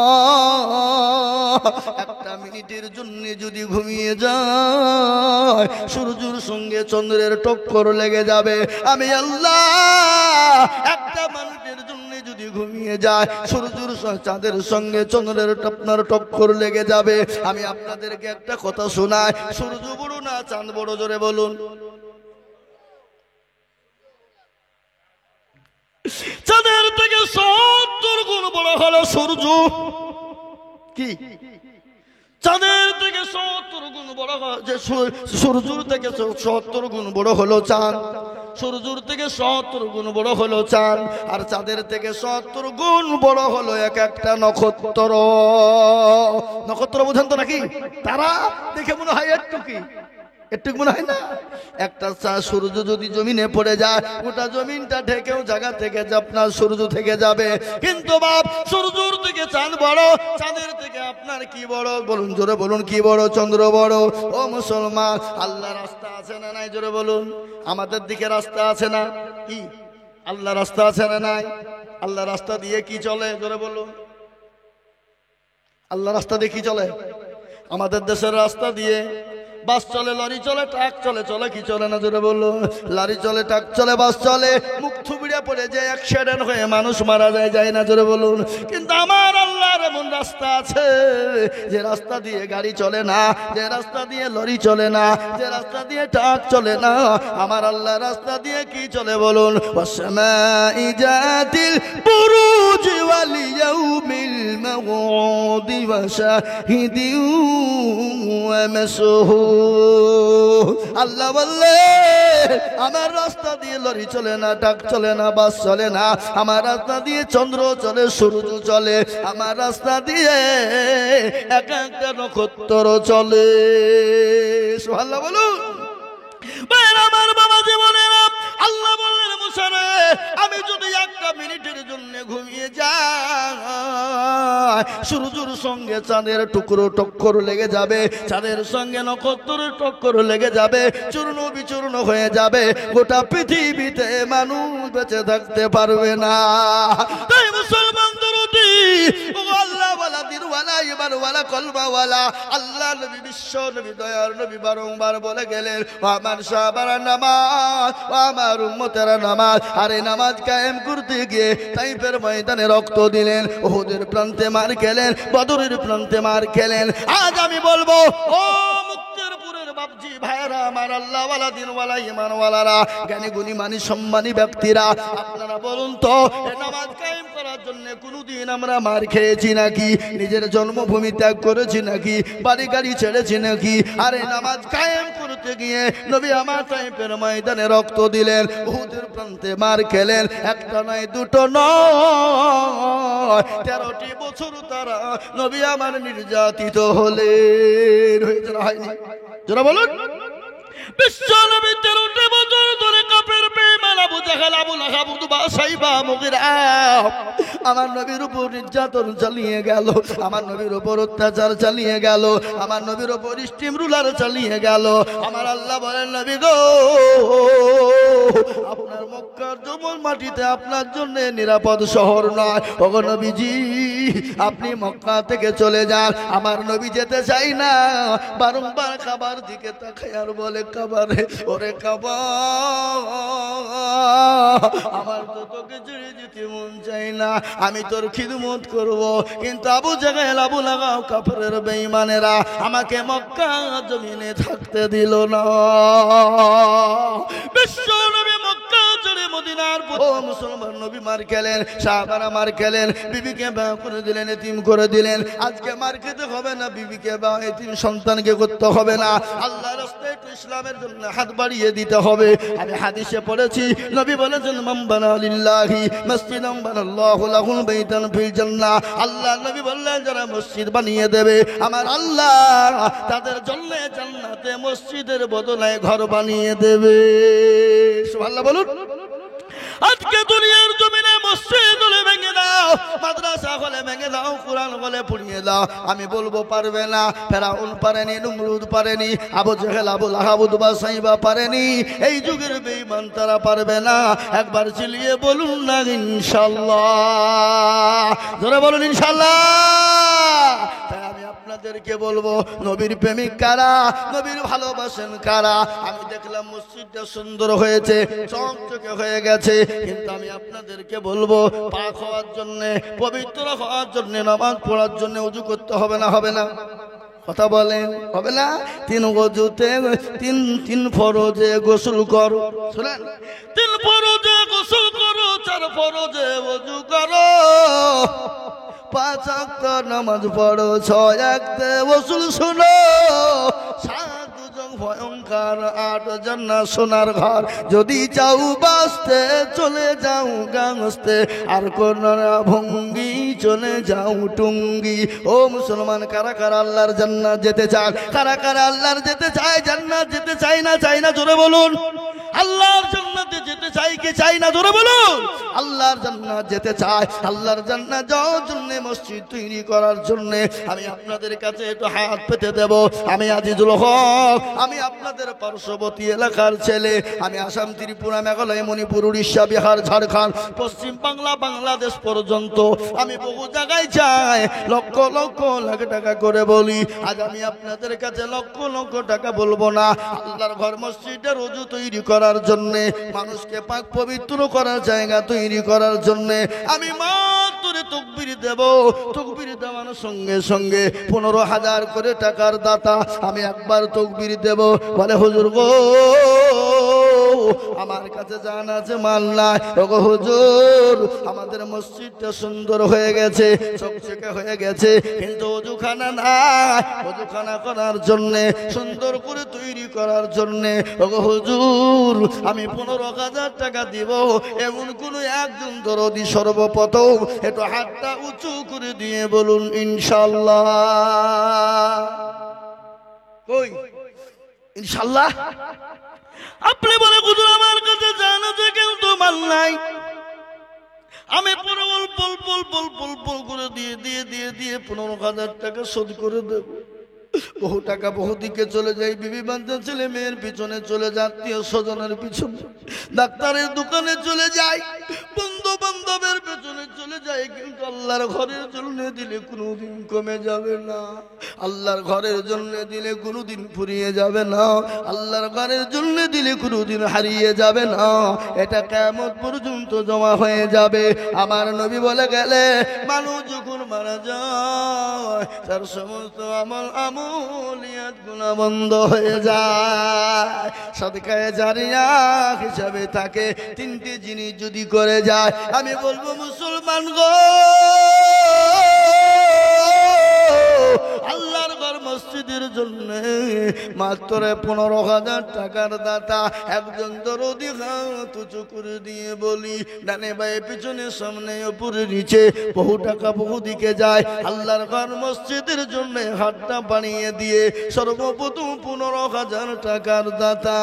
1 মিনিটের জন্য যদি ঘুমিয়ে যায়, সূর্যের সঙ্গে চন্দ্রের টক্কর লেগে যাবে। আমি আল্লাহ 1 মিনিটের জন্য যদি ঘুমিয়ে যায়, সূর্যের চাঁদের সঙ্গে চন্দ্রের টক্কর লেগে যাবে। আমি আপনাদেরকে একটা কথা শোনাই, সূর্য বড় না চাঁদ বড়? জোরে বলুন। চাঁদের থেকে 70 গুণ বড় হলো সূর্য। কি? চাঁদের থেকে 70 গুণ বড়, যে সূর্যের থেকে 70 গুণ বড় হলো চাঁদ। সূর্যের থেকে 70 গুণ বড় হলো চাঁদ, আর চাঁদের থেকে 70 গুণ বড় হলো এক একটা নক্ষত্র। নক্ষত্র বোঝেন তো নাকি? তারা দেখে মনে হয় একটু কি, একটু মনে হয় না? একটা সূর্য যদি জমিনে পড়ে যায়, গোটা জমিনটা ঢেকেও জায়গা থেকে আপনার সূর্য থেকে যাবে। কিন্তু বাপ, সূর্যের থেকে চাঁদ বড়, চাঁদের থেকে আপনার কি বড়? বলুন, জোরে বলুন, কি বড়? চন্দ্র বড়। ও মুসলমান, আল্লাহ রাস্তা আছে না নাই? জোরে বলুন। আমাদের দিকে রাস্তা আছে না? কি আল্লাহ রাস্তা আছে না নাই? আল্লাহ রাস্তা দিয়ে কি চলে? জোরে বলুন। আল্লাহ রাস্তা দিয়ে কি চলে? আমাদের দেশের রাস্তা দিয়ে বাস চলে, লরি চলে, ট্রাক চলে। চলে কি চলে না? জোরে বলুন। লরি চলে, ট্রাক চলে, বাস চলে। মুখ থুবড়ে পড়ে যায়, অ্যাক্সিডেন্ট হয়ে মানুষ মারা যায়, যায় না? জোরে বলুন। কিন্তু আমার আল্লাহর এমন রাস্তা আছে যে রাস্তা দিয়ে গাড়ি চলে না, যে রাস্তা দিয়ে লরি চলে না, যে রাস্তা দিয়ে ট্রাক চলে না। আমার আল্লাহ রাস্তা দিয়ে কি চলে? বলুন। ওয়াসমাই জাতিল বুরুজ ওয়াল ইয়াউমিল মাউউদি ওয়া শাহিদিন ওয়া মাশহুদ। আল্লাহ বললে আমার রাস্তা দিয়ে লরি চলে না, ট্রাক চলে না, বাস চলে না। আমার রাস্তা দিয়ে চন্দ্র চলে, সূর্য চলে। আমার রাস্তা দিয়ে এক একটা নক্ষত্র চলে। সুবহানাল্লাহ বলুন। আমার বাবা জীবনেরা আল্লাহ বললেন, মুসা রে, আমি যদি একটা মিনিটের জন্য ঘুমিয়ে যাই, সূর্যের সঙ্গে চাঁদের টুকরো টক্কর লেগে যাবে, চাঁদের সঙ্গে নক্ষত্রের টক্কর লেগে যাবে, চূর্ণ বিচূর্ণ হয়ে যাবে। গোটা পৃথিবীতে মানুষ বেঁচে থাকতে পারবে না। তাই মুসলমান দরদি, ও আল্লাহ ওয়ালা, দিন ওয়ালা, ইমান ওয়ালা, কলবা ওয়ালা, আল্লাহ নবী, বিশ্ব নবী, দয়ার নবী বারংবার বলে গেলেন, আমার সাহাবার নামাজ, আমার উম্মতেরা নামাজ। আর এই নামাজ কায়েম করতে গিয়ে তাইফের ময়দানে রক্ত দিলেন, উহুদের প্রান্তে মার খেলেন, বদরের প্রান্তে মার খেলেন। আজ আমি বলবো, ও মুক্তেরপুরের বাপজি ভাইরা, আমার আল্লাহ ওয়ালা, দিন ওয়ালা, ইমান ওয়ালারা, জ্ঞানী গুণী মানি সম্মানী ব্যক্তিরা, আপনারা বলুন তো, এই নামাজ কায়েম করার জন্য কোনদিন আমরা মার খেয়েছি নাকি? নিজের জন্মভূমি ত্যাগ করেছি নাকি? বাড়ি গাড়ি ছেড়েছি নাকি? আর এই নামাজ কায়েম করতে গিয়ে নবী আমার তাইফের ময়দানে রক্ত দিলেন, উহুদের প্রান্তে মার খেলেন। একটা নয়, দুটো নয়, 13টি বছর তারা নবী আমার নির্যাতিত হলেন। হয়েছে না হয়নি? যারা বলুন। বিশ্ব নবী 13টি বছর ধরে কাফের বেঈমান আবু জাহেল, আবু লাহাব, উতবা, সাইবা, মুগিরা আমার নবীর উপর নির্যাতন চালিয়ে গেল, আমার নবীর উপর অত্যাচার চালিয়ে গেল, আমার নবীর উপর স্টিম রুলার চালিয়ে গেল। আমার আল্লাহ বলেন, নবী গো, আপনার মক্কার জমল মাটিতে আপনার জন্য নিরাপদ শহর নয়। ওগো নবীজি, আপনি মক্কা থেকে চলে যান। আমার নবী যেতে চাই না, বারংবার খাবার দিকে তাকায় আর বলে, খাবারে, ওরে খাবার, আমার তো তোকে ছেড়ে যেতে মন চাই না, আমি তোর খিদমত করব। কিন্তু আবু জাহেল, আবু লাহাব, কাফেরের বেঈমানেরা আমাকে মক্কা জমিনে থাকতে দিল না। বিশ্ব নবী মক্কা ছেড়ে মদিনার মুসলমান নবী মার খেলেন, সাহাবারা মার খেলেন, বিবিকে বিয়ে করে দিলেন, এতিম করে দিলেন। আজকে মার খেতে হবে না, বিবিকে বা এতিম সন্তানকে করতে হবে না। আল্লাহর রাস্তায় ইসলামের জন্য হাত বাড়িয়ে দিতে হবে। আমি হাদিসে পড়েছি, নবী বলেছেন, মান বানা লিল্লাহি মসজিদান বানাল্লাহু লাহু বাইতান ফিল জান্নাহ। আল্লাহ নবী বললেন, যারা মসজিদ বানিয়ে দেবে, আমার আল্লাহ তাদের জন্য জান্নাতে মসজিদের বদলে ঘর বানিয়ে দেবে। সুবহানাল্লাহ বলুন। আজকে দুনিয়ার জমিনে মসজিদ হলে ভেঙে দাও, মাদ্রাসা হলে ভেঙে দাও, কোরআন হলে পড়িয়ে দাও। আমি বলবো পারবে না। ফেরাউন পারেনি, নমরুদ পারেনি, আবু জাহেল, আবু লাহাব, উতবা, সাইবা পারেনি। এই যুগের বেঈমান তারা পারবে না। একবার চিল্লিয়ে বলুন না ইনশাআল্লাহ। জোরে বলুন ইনশাআল্লাহ। তাই আমি আপনাদেরকে বলবো, নবীর প্রেমিক কারা, নবীর ভালোবাসেন কারা? আমি দেখলাম মসজিদটা সুন্দর হয়েছে, চকচকে হয়ে গেছে, কিন্তু আমি আপনাদেরকে বলবো, পাক হওয়ার জন্য, পবিত্র হওয়ার জন্য, নামাজ পড়ার জন্য ওযু করতে হবে না? হবে না? কথা বলেন, হবে না? 3 ওযুতে তিন ফরজে গোসল করো। শুনেন, 3 ফরজে গোসল করো, 4 ফরজে ওযু করো, 5 ওয়াক্ত নামাজ পড়ো, 6 ওয়াক্তে গোসল শুনো, 7 ভয়ঙ্কর 8 জান্নাত সোনার ঘর। যদি চাও বাঁচতে চলে যাও গাংস্তে, আর কোন ভঙ্গি চলে যাও টুঙ্গি। ও মুসলমান, কারা কারা আল্লাহর জান্নাত যেতে চান? কারা কারা আল্লাহর যেতে চায়? জান্নাত যেতে চাই না? চাই না? জোরে বলুন। আল্লাহর জান্নাতে যেতে চাই কি চাই না? জোরে বলুন। আল্লাহর জান্নাত যেতে চায়। আল্লাহর জান্নাত যাওয়ার জন্য মসজিদ তৈরি করার জন্য আমি আপনাদের কাছে একটু হাত পেতে দেব। আমি আজিজুল হক, আমি আপনাদের পার্শ্ববর্তী এলাকার ছেলে। আমি আসাম, ত্রিপুরা, মেঘালয়, মণিপুর, উড়িষ্যা, বিহার, ঝাড়খণ্ড, পশ্চিম বাংলা, বাংলাদেশ পর্যন্ত আমি বহু জায়গায় যাই, লক্ষ লক্ষ লাখ টাকা করে বলি। আজ আমি আপনাদের কাছে লক্ষ লক্ষ টাকা বলবো না। আল্লাহর ঘর মসজিদের ওযু তৈরি করার জন্য, মানুষকে পাক পবিত্র করার জায়গা তৈরি করার জন্য আমি মাত্র তাকবীর দেব। তাকবীর দেওয়ার সঙ্গে সঙ্গে 15,000 করে টাকার দাতা আমি একবার তাকবীর দেব। বলে হুজুর গো, আমার কাছে জান আছে, মাল নাই। ওগো হুজুর, আমাদের মসজিদটা সুন্দর হয়ে গেছে, চকচকে হয়ে গেছে, কিন্তু ওযুখানা নাই। ওযুখানা করার জন্য, সুন্দর করে তৈরি করার জন্য ওগো হুজুর আমি 15,000 টাকা দিব। এমন কোন একজন দরদি সর্বপ্রথম একটু হাতটা উঁচু করে দিয়ে বলুন ইনশাআল্লাহ। কই ইনশাআল্লাহ? আপনি বলে হুজুর আমার কাছে জান আছে কিন্তু মাল নাই। আমি পুরো বল করে দিয়ে 15,000 টাকা শোধ করে দেব। বহু টাকা বহু দিকে চলে যায়, বিবি বাচ্চা ছেলে মেয়ের পিছনে চলে যায়, আত্মীয় স্বজনের পিছনে, ডাক্তারের দোকানে চলে যায়, বন্ধু বান্ধবের পেছনে চলে যায়, কিন্তু আল্লাহর ঘরের জন্য দিলে কোনোদিন কমে যাবে না। আল্লাহর ঘরের জন্য দিলে কোনোদিন ফুরিয়ে যাবে না। আল্লাহর ঘরের জন্য দিলে কোনোদিন হারিয়ে যাবে না। এটা কিয়ামত পর্যন্ত জমা হয়ে যাবে। আমার নবী বলে গেলে মানুষ যখন মারা যায় তার সমস্ত আমলিয়াত গুনাহ বন্ধ হয়ে যায়। সাদকায়ে জারিয়া হিসাবে থাকে 3টি জিনিস যদি করে যায়। আমি বলবো মুসলমান গো, আল্লাহর ঘর মসজিদের জন্য মাত্র 15,000 টাকার দাতা একজন দরদি হাত উঁচু করে দিয়ে বলি, ডানে বায়ে পিছনে সামনে উপরে নিচে বহু টাকা বহু দিকে যায়। আল্লাহর ঘর মসজিদের জন্য হাতটা বানিয়ে দিয়ে সর্বপ্রথম 15,000 টাকার দাতা।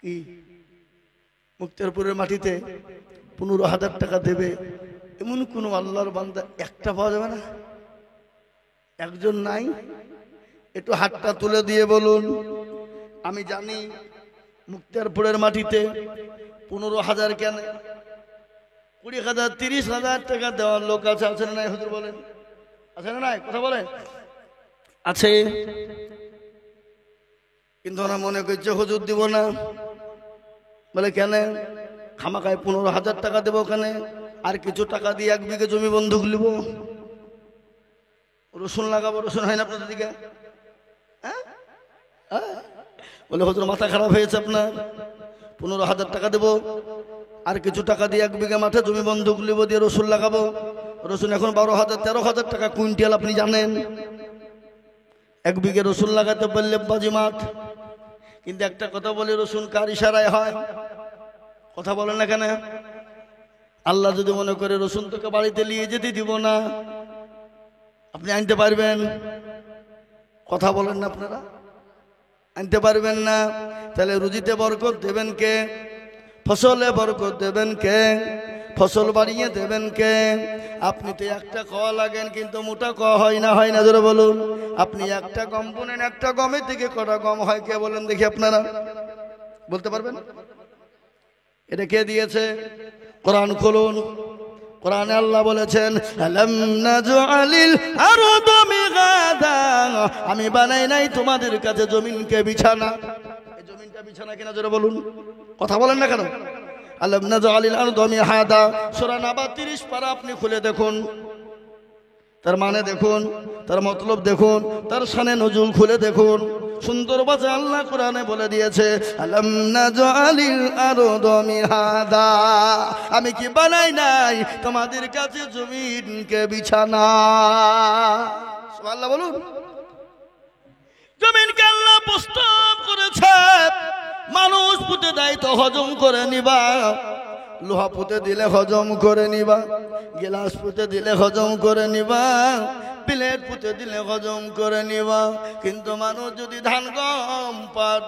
কি মুক্তারপুরের মাটিতে 15,000 টাকা দেবে এমন কোন আল্লাহর বান্দা একটা পাওয়া যাবে না? একজন নাই? একটু হাতটা তুলে দিয়ে বলুন। আমি জানি মুক্তারপুরের মাটিতে 15,000 কেন, 20,000, 30,000 টাকা দেওয়ার লোক আছে। আছে না নাই হুজুর বলেন? আছে না নাই? কথা বলেন। আছে, কিন্তু ওরা মনে করছে হুজুর দিব না। বলে কেন? খামাকায় 15,000 টাকা দেবো ওখানে, আর কিছু টাকা দিয়ে 1 বিঘে জমি বন্ধক নিব, রসুন লাগাবো। রসুন হয় না আপনাদের দিকে? বলে হুজুর মাথা খারাপ হয়েছে আপনার, 15,000 টাকা দেবো, আর কিছু টাকা দিয়ে 1 বিঘা মাঠে জমি বন্ধক নিব, দিয়ে রসুন লাগাবো। রসুন এখন 12,000 13,000 টাকা কুইন্টাল, আপনি জানেন। 1 বিঘে রসুন লাগাতে পারলে বাজি মাঠ। কিন্তু একটা কথা বলি, রসুন কার ইশারায় হয়? কথা বলেন না কেন? আল্লাহ যদি মনে করে রসুন তোকে বাড়িতে নিয়ে যেতে দিব না, আপনি আনতে পারবেন? কথা বলেন না আপনারা? আনতে পারবেন না। তাহলে রুজিতে বরকত দেবেন কে? ফসলে বরকত দেবেন কে? ফসল বাড়িয়ে দেবেন কে? আপনি তো একটা ক লাগেন, কিন্তু মোটা ক হয় না। হয় না? জোরে বলুন। আপনি একটা গম বুনেন, একটা গমের থেকে কটা গম হয় কে বলেন দেখি? আপনারা বলতে পারবেন? এটা কে দিয়েছে? কোরআন খুলুন। কোরআনে আল্লাহ বলেছেন, আলাম নাজআলিল আরদা মিগাদা, আমি বানাই নাই তোমাদের কাছে জমিনকে বিছানা। এই জমিনটা বিছানা কিনা? জোরে বলুন। কথা বলেন না কেন? আলাম নাজআলিল আরদা মিহাদা, সূরা নাবা 30 পারা আপনি খুলে দেখুন, তার মানে দেখুন, তার মতলব দেখুন, তার শানে নজুল খুলে দেখুন। সুন্দর ভাষায় আল্লাহ কোরআনে বলে দিয়েছে, আলাম নাজআলিল আরদা মিহাদা, আমি কি বানাই নাই তোমাদের কাছে জমিনকে বিছানা? সুবহানাল্লাহ বলুন। জমিনকে আল্লাহ প্রস্তাব করেছে মানুষ পুঁতে দেয় তো হজম করে নিবা, লোহা পুঁতে দিলে হজম করে নিবা, গিলাস পুঁতে দিলে হজম করে নিবা, প্লেট পুঁতে দিলে হজম করে নিবা। কিন্তু মানুষ যদি ধান গম পাট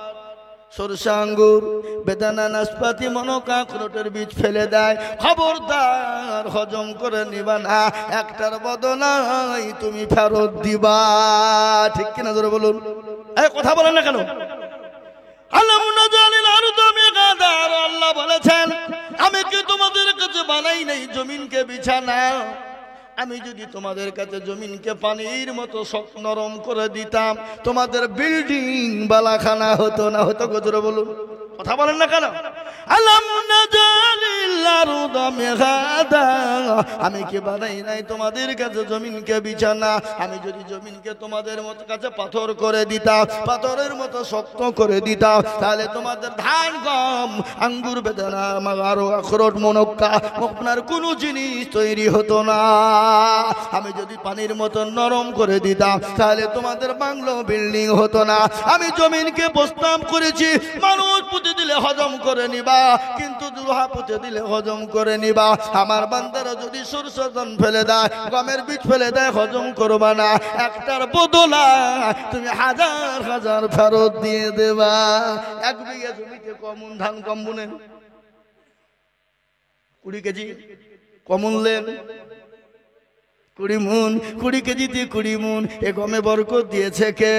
সরষা আঙ্গুর বেদানা নাশপাতি মনোকা আখরোটের বীজ ফেলে দেয়, খবরদার হজম করে নিবা না, একটার বদলাই তুমি ফেরত দিবা। ঠিক কিনা জোরে বলুন, কথা বলেন না কেন? আল্লাহ বলেছেন আমি কি তোমাদের কাছে বানাই নাই জমিনকে বিছানা? আমি যদি তোমাদের কাছে জমিনকে পানির মতো শক্ত নরম করে দিতাম, তোমাদের বিল্ডিং বালাখানা হতো না? হতো? জোরে বলুন, কথা বলেন না কেন? আমি কি বানাই নাই তোমাদের কাছে জমিনকে বিছানা? আমি যদি জমিনকে তোমাদের মতো কাছে পাথর করে দিতাম, পাথরের মতো শক্ত করে দিতাম, তাহলে তোমাদের ধান গম আঙ্গুর বেদানা আরো আখরোট মনক্কা আপনার কোনো জিনিস তৈরি হতো না। আমি যদি পানির মতো নরম করে দিতাম, তাহলে তোমাদের বাংলো বিল্ডিং হতো না। আমি জমিনকে প্রস্তাব করেছি মানুষ পুঁতে দিলে হজম করে নিবা, কিন্তু লোহা পুঁতে দিলে হজম করে নিবা। আমার বান্দারা যদি সরষে ধান ফেলে দেয়, গমের বীজ ফেলে দেয়, হজম করবা না, একটার বদলা তুমি হাজার হাজার ফেরত দিয়ে দেবা। 1 বিঘা জমিতে কমন ধান কম বুনেন 20 কেজি, কমন লেন 20 মণ, 20 কেজিতে 20 মণ। এ গমে বরকত দিয়েছে কে?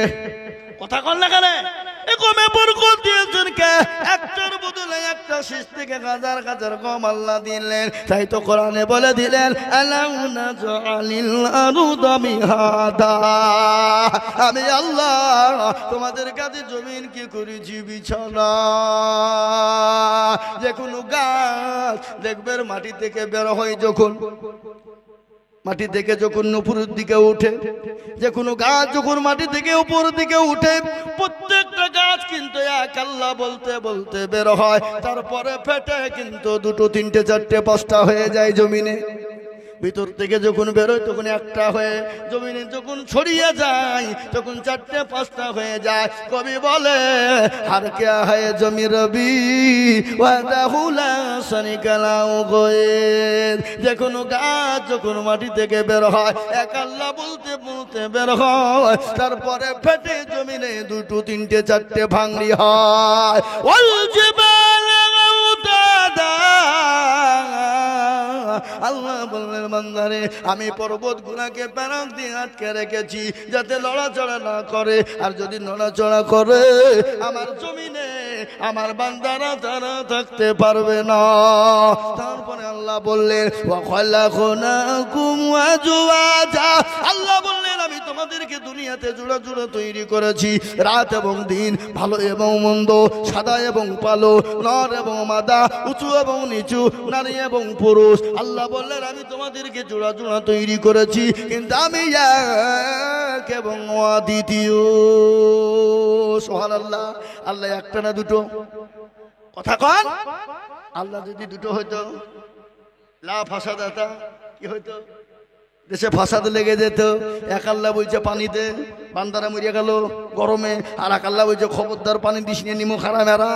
কথা কল না কেন? এ গমে বরকত দিয়েছেন কে? একটার বদলে একটা শীষ থেকে হাজার হাজার গম আল্লাহ দিলেন। তাই তো কোরআনে বলে দিলেন আলাউ নাজআলিল আরদা মিহাদা, আমি আল্লাহ তোমাদের কাছে জমিন কি করেছি বিছানা। যে কোনো গাছ দেখবে মাটি থেকে বের হয়, যখন মাটি থেকে যখন উপরের দিকে উঠে, যে কোনো গাছ যখন মাটি থেকে উপরের দিকে উঠে, প্রত্যেকটা গাছ কিন্তু এক আল্লাহ বলতে বলতে বের হয়, তারপরে ফেটে কিন্তু 2, 3, 4, 5টা হয়ে যায় জমিনে। ভিতর থেকে যখন বেরোয় তখন একটা হয়ে, জমিনে যখন ছড়িয়ে যায় তখন 4টে 5টা হয়ে যায়। কবি বলে হার কে হয় জমি রবি ওয়াদাহুলা সানিকালাও গয়ে। যে কোনো গাছ যখন মাটি থেকে বের হয়, এক আল্লাহ বলতে বলতে বের হয়, তারপরে ফেটে জমিনে 2, 3, 4টে ভাঙড়ি হয়। ওয়াল জিবালা আউতাদা, আল্লাহ বললেন বান্দারে আমি পর্বত গুনাকে প্যারাক দিয়ে আটকে রেখেছি যাতে লড়াচড়া না করে, আর যদি নড়াচড়া করে আমার জমিনে আমার বান্দারা তারা থাকতে পারবে না। তারপরে আল্লাহ বললেন ওয়া খালাকনাকুম ওয়াজওয়াজা, আল্লাহ বললেন আমি তোমাদেরকে দুনিয়াতে জোড়া জোড়া তৈরি করেছি, রাত এবং দিন, ভালো এবং মন্দ, সাদা এবং কালো, নর এবং মাদা, উঁচু এবং নিচু, নারী এবং পুরুষ। আল্লাহ বললেন আমি তোমাদেরকে জোড়া জোড়া তৈরি করেছি, কিন্তু আমি এক এবং অদ্বিতীয়। সুবহানাল্লাহ। আল্লাহ একটা না দুটো? কথা কন। আল্লাহ যদি দুটো হইতো, লা ফাসাদাতা, কি হইতো? দেশে ফাসাদ লেগে যেত। এক আল্লাহ বলছে পানিতে, বান্দারা মরিয়া গেল গরমে, আর এক আল্লাহ বলছে খবরদার পানি দিস নিয়ে নিমো খারা মেরা।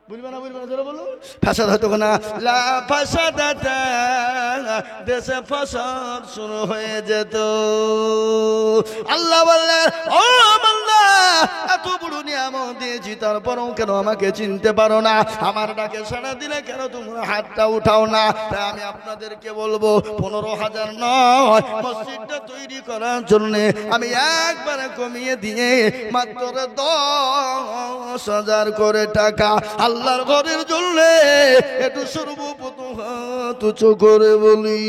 বুঝবে না জোরে বলো। ফাসাদ হতো না, লা ফাসাদাতা, দেশে ফাসাদ শুরু হয়ে যেত। আল্লাহ বললেন ও বান্দা এত বড় নিয়ামত দিয়েছি, তারপরেও কেন আমাকে চিনতে পারো না? আমার ডাকে সাড়া দিলে কেন তোমরা হাতটা উঠাও না? তাই আমি আপনাদেরকে বলবো 15,000 নয়, মসজিদটা তৈরি করার জন্য আমি একবারে কমিয়ে দিয়ে মাত্র 10,000 করে টাকা আল্লাহর ঘরের জন্য একটু সর্বপ্রথম হাত উঁচু করে বলি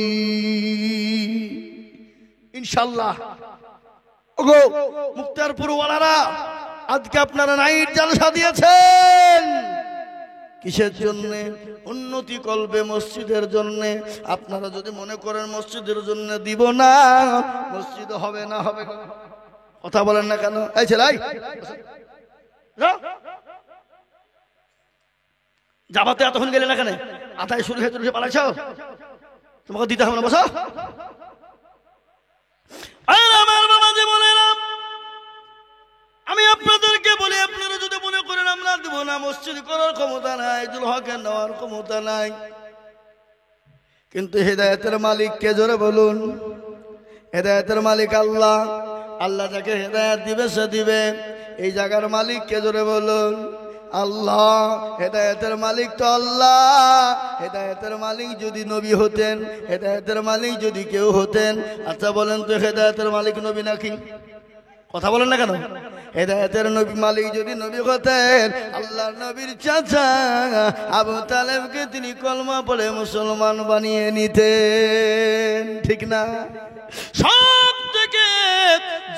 ইনশাআল্লাহ। ওগো মুক্তারপুর ওয়ালারা, আজকে আপনারা নাইট জলসা দিয়েছেন কিসের জন্য? উন্নতি করবে মসজিদের জন্য। আপনারা যদি মনে করেন মসজিদের জন্য দিব না, মসজিদ হবে না। হবে কথা বলেন না কেন? এই ছেলে যাবাতে এতক্ষণ গেলে না কেন? আতায় শুরু হয়ে পালাইছ, তোমাকে দিতে হবে না। বসো। আমার বাবা যে বলে না না, মসজিদ করার ক্ষমতা নাই, ঈদুল হকের নেওয়ার ক্ষমতা নাই, কিন্তু হেদায়েতের মালিক কে? জোরে বলুন। হেদায়েতের মালিক আল্লাহ। আল্লাহ যাকে হেদায়েত দিবে সে দিবে। এই জায়গার মালিক কে? জোরে বলুন। আল্লাহ। হেদায়েতের মালিক তো আল্লাহ। হেদায়েতের মালিক যদি নবী হতেন, হেদায়েতের মালিক যদি কেউ হতেন, আচ্ছা বলেন তো হেদায়েতের মালিক নবী নাকি? কথা বলেন না কেন? হেদায়েতের নবী মালিক যদি নবী হতেন, আল্লাহর নবীর চাচা আবু তালেবকে তিনি কলমা পড়ে মুসলমান বানিয়ে নিতেন, ঠিক না? সব থেকে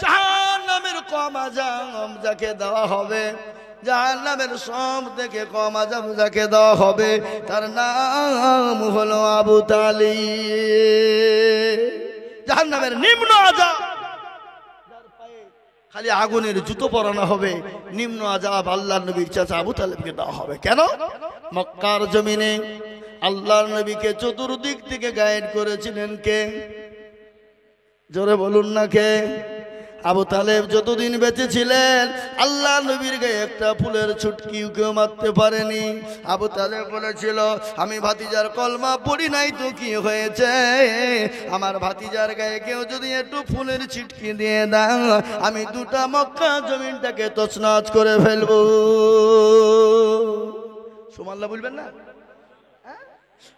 জাহান্নামের কম আযাব যাকে দেওয়া হবে, জাহান্নামের সব থেকে কম আযাব যাকে দেওয়া হবে, তার নাম হলো আবু তালিব। জাহান্নামের নিম্ন আযাব, খালি আগুনের জুতো পরানো হবে, নিম্ন আযাব আল্লাহর নবীর চাচা আবু তালেবকে দেওয়া হবে। কেন? মক্কার জমিনে আল্লাহর নবীকে চতুর্দিক থেকে গাইড করেছিলেন কে? জোরে বলুন না কে? আবু তালেব যতদিন বেঁচে ছিলেন আল্লাহ নবীর গায়ে একটা ফুলের ছুটকিও কেউ মারতে পারেনি। আবু তালেব বলেছিল, আমি ভাতিজার কলমা পড়ি নাই তো কি হয়েছে, আমার ভাতিজার গায়ে কেউ যদি একটু ফুলের ছিটকি দিয়ে দাও, আমি দুটা মক্কা জমিনটাকে তছনছ করে ফেলবো। সুবহানাল্লাহ বলবেন না?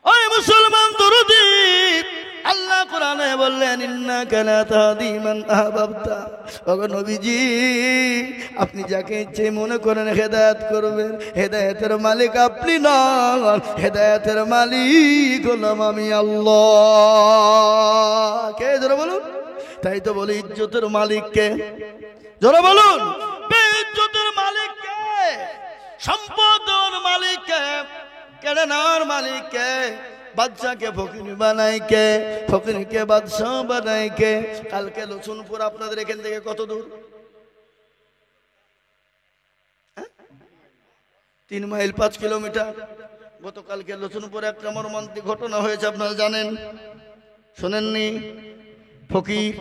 ওই মুসলমান দরুদি, আল্লাহ কোরআনে বললেন, ইন্নাকা লা তাহদি মান আহবাবতা। ওগো নবীজি, আপনি যাকে ইচ্ছে মনে করেন হেদায়েত করবেন, হেদায়েতের মালিক আপনি নন, হেদায়েতের মালিক হলাম আমি আল্লাহ। কে? জোরে বলুন। তাই তো বলি, ইজ্জতের মালিক কে? জোরে বলুন। ইজ্জতের মালিক কে? সম্পদের মালিক কে? কেড়ে নেওয়ার মালিক কে? বাদশাকে ফকির বানায় কে? ফকিরকে বাদশাহ বানায় কে? কালকে লছুনপুর আপনাদের এখান থেকে কত দূর? 3 মাইল 5 কিলোমিটার। গতকালকে লছুনপুরে একটা মর্মান্তিক ঘটনা হয়েছে, আপনারা জানেন? শোনেননি? ফকির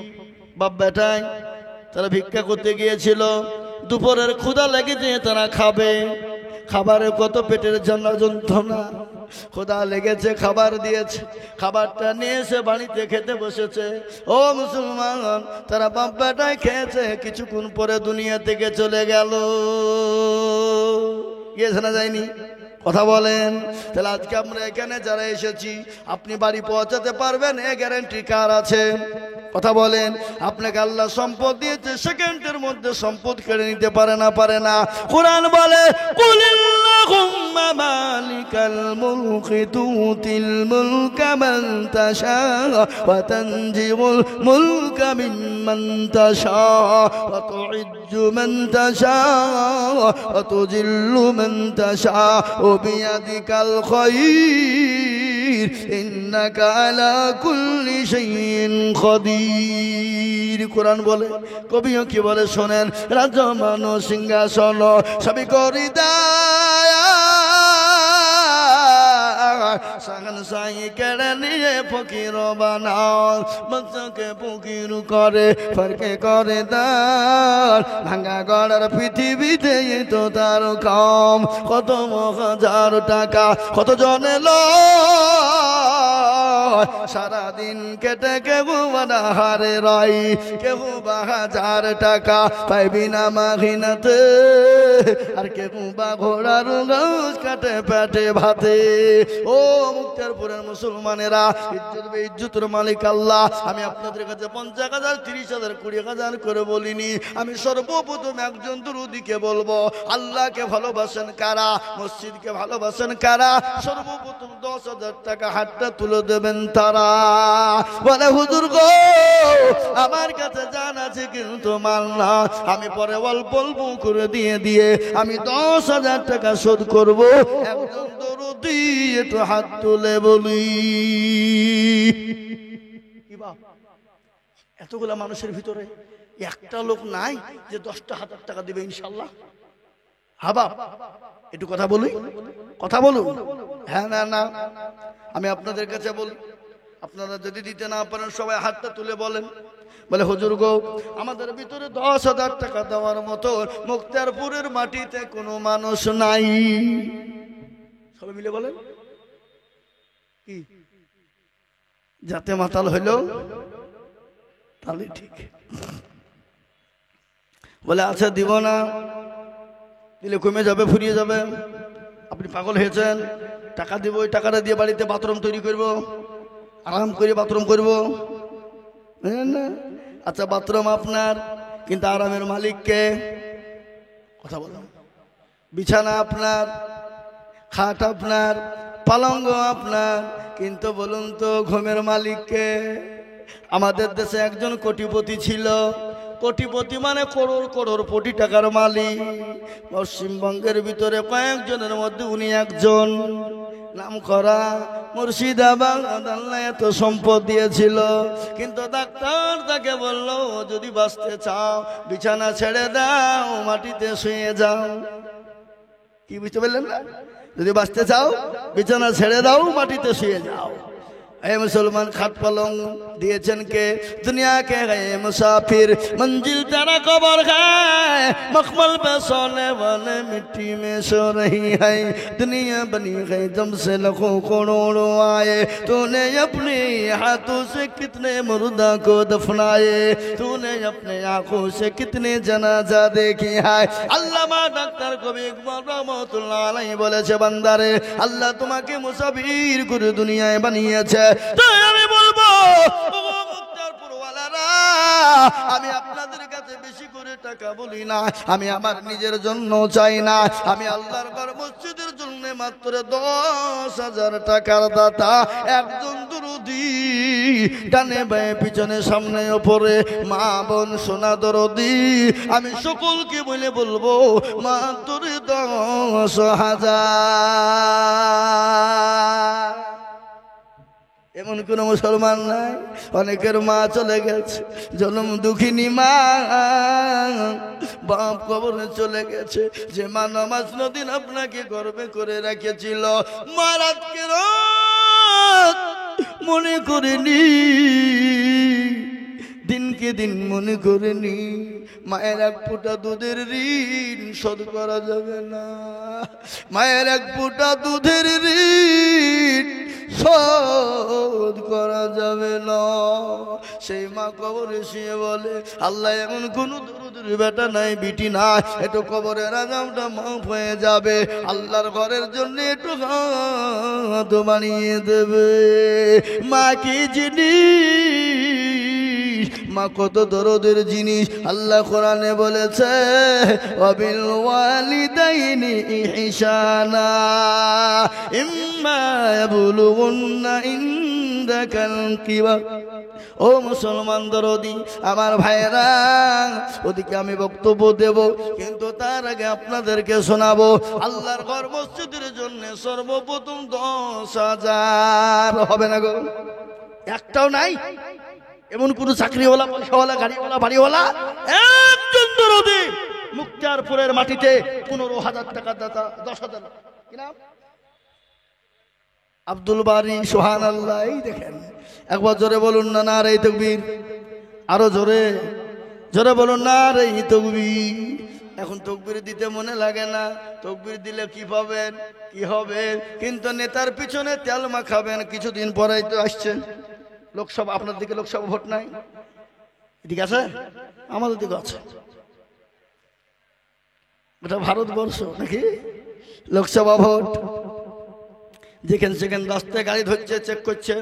বাপ বেটায় তারা ভিক্ষা করতে গিয়েছিল, দুপুরের ক্ষুধা লেগেছে, তারা খাবে, খাবারে কত পেটের যন্ত্রণা, ক্ষুধা লেগেছে, খাবার দিয়েছে, খাবারটা নিয়ে এসে বাড়িতে খেতে বসেছে। ও মুসলমান, তারা বাপ বেটায় খেয়েছে, কিছুক্ষণ পরে দুনিয়া থেকে চলে গেল। গিয়েছে না যায়নি? কথা বলেন। তাহলে আজকে আমরা এখানে যারা এসেছি, আপনি বাড়ি পৌঁছাতে পারবেন এ গ্যারান্টি কার আছে? কথা বলেন। আপনাকে আল্লাহ সম্পদ দিয়েছে, সেকেন্ডের মধ্যে সম্পদ কেড়ে নিতে পারে না? পারে না? কোরআন বলে, কুলিল্লাহুম্মা মালিকাল মুলকি তুতিল মুলকা মান তাশা ওয়া তানজিউল মুলকা মিম্মান তাশা ওয়া তুইজ্জু মান তাশা ওয়া তুযিল্লু মান তাশা ওয়া বিয়াদিকাল খায়র ইন্নাকা আলা কুল্লি শাইইন কাদির। কোরআন বলে, কবিও কি বলে শোনেন, রাজ্য মানো সিংহাসন সবই করি দায়া, সাগন সাই কেড়ে নিয়ে ফকির বানাও, বাচ্চাকে ফকির করে ফরকে করে দার, ভাঙা গড়ার পৃথিবীতে তো তার কম, কত হাজার টাকা কত জনে সারাদিন কেটে কেউ হারে রাই, কেউ 1000 টাকা পাইবি না মাঘিনাতে, আর কেউ বা ঘোড়ার গাছ কাটে পেটে ভাতে। ও মুক্তারপুরের মুসলমানেরা, ইজ্জতের মালিক আল্লাহ। আমি আপনাদের কাছে 50,000, 30,000, 20,000 করে বলিনি। আমি সর্বপ্রথম একজন দুরুদিকে বলবো, আল্লাহকে ভালোবাসেন কারা, মসজিদকে ভালোবাসেন কারা, সর্বপ্রথম 10,000 টাকা হাতটা তুলে দেবেন তারা। বলে, হুজুর গো, আমার কাছে জান আছে কিন্তু মাল না, আমি পরে অল্প অল্প করে দিয়ে আমি 10,000 টাকা শোধ করব। একজন দরদি একটু হাত তুলে বলি। এতগুলা মানুষের ভিতরে একটা লোক নাই যে 10,000 টাকা দিবে ইনশাল্লাহ? হাবা একটু কথা বলি, কথা বলুন। হ্যাঁ না না, আমি আপনাদের কাছে বলি, আপনারা যদি দিতে না পারেন সবাই হাতটা তুলে বলেন, বলে হুজুর গো, আমাদের ভিতরে 10,000 টাকা দেওয়ার মতো মুক্তারপুরের মাটিতে কোনো মানুষ নাই। সবাই মিলে বলেন কি, যাতে মাতাল হইল তাহলে ঠিক। বলে আচ্ছা দিব না, দিলে কমে যাবে, ফুরিয়ে যাবে। আপনি পাগল হয়েছেন, টাকা দিব, ওই টাকাটা দিয়ে বাড়িতে বাথরুম তৈরি করব, আরাম করে বাথরুম করব। না, আচ্ছা বাথরুম আপনার, কিন্তু আরামের মালিককে? কথা বলুন। বিছানা আপনার, খাট আপনার, পালঙ্গ আপনার, কিন্তু বলুন তো ঘুমের মালিককে? আমাদের দেশে একজন কোটিপতি ছিল। কোটিপতি মানে করোড় করোড় কোটি টাকার মালিক। পশ্চিমবঙ্গের ভিতরে কয়েকজনের মধ্যে উনি একজন। নাম করা মুর্শিদাবাদ। আল্লাহ এত সম্পদ দিয়েছিল, কিন্তু ডাক্তার তাকে বলল যদি বাঁচতে চাও বিছানা ছেড়ে দাও, মাটিতে শুয়ে যাও। কি বুঝতে পারলেন না? যদি বাঁচতে চাও বিছানা ছেড়ে দাও, মাটিতে শুয়ে যাও। এ মুসলমান, খাট পালং দিয়েছেন কে? দুনিয়া के गए मुसाफिर मंजिल तेरा कबर है, मखमल पे सोने वाले मिट्टी में सो रही है। दुनिया बनी है जब से लाखों करोड़ों आए, तूने अपने हाथों से कितने मुर्दा को दफनाए, तूने अपने आंखों से कितने जनाजा देखी है। আল্লামা ডাক্তার কবি ইকবাল রহমাতুল্লাহ আলাইহি বলেছে, বান্দারে আল্লাহ তোমাকে মুসাফির করে দুনিয়ায় বানিয়েছে। তাই আমি বলবো মুক্তারপুরওয়ালারা, আমি আপনাদের কাছে বেশি করে টাকা বলি না, আমি আমার নিজের জন্য চাই না, আমি আল্লাহর ঘর মসজিদের জন্য মাত্র 10,000 টাকার দাতা। একজন দরদি, ডানে বায়ে পিছনে সামনে ওপরে, মা বোন সোনা দরদি, আমি সকলকে বলে বলবো মাত্র 10,000। এমন কোন মুসলমান নাই? অনেকের মা চলে গেছে, জনম দুঃখিনী মা, বাপ কবরে চলে গেছে। যে মা নামাজ নদিন আপনাকে গর্বে করে রেখেছিল, মা রাতকে রাত মনে করেনি, দিনকে দিন মনে করেনি। মায়ের এক ফোঁটা দুধের ঋণ শোধ করা যাবে না, মায়ের এক ফোঁটা দুধের ঋণ শোধ করা যাবে না। সেই মা কবরে শুয়ে বলে, আল্লাহ এমন কোন দরুদের বেটা নাই, বিটি নাই, একটু কবরের আযাবটা মাফ হয়ে যাবে, আল্লাহর ঘরের জন্য একটু হাত বানিয়ে দেবে। মা কি জিনিস, মা কত দরদের জিনিস। আল্লাহ কোরআনে বলেছে, ওয়াবিল ওয়ালিদাইনি ইহসানা ইম্মা ইয়াবলুগুন্না ইনদাকাল কিবার। ও মুসলমান দরদি আমার ভাইরা, ওদিকে আমি বক্তব্য দেব, কিন্তু তার আগে আপনাদেরকে শোনাবো আল্লাহর ঘর মসজিদের জন্য সর্বপ্রথম 10,000 হবে না গো? একটাও নাই? এমন কোন চাকরিওয়ালা, পয়সাওয়ালা, গাড়িওয়ালা, বাড়িওয়ালা? একজন দরদি মুক্তারপুরের মাটিতে 15,000 টাকা দাতা। 10,000 কি নাম? আব্দুল বারী। সুবহানাল্লাহ। এই দেখেন, একবার জোরে বলুন না নারে তাকবীর। আরো জোরে জোরে বলুন নারে তাকবীর। এখন তকবীর দিতে মনে লাগে না, তকবীর দিলে কি পাবেন, কি হবে? কিন্তু নেতার পিছনে তেল মাখাবেন। কিছুদিন পরেই তো আসছে লোকসভা, আপনার দিকে লোকসভা ভোট নাই? ঠিক আছে, আমাদের দিকে আছে। এটা ভারতবর্ষ নাকি? লোকসভা ভোট, যেখানে সেখানে রাস্তায় গাড়ি ধরছে, চেক করছে।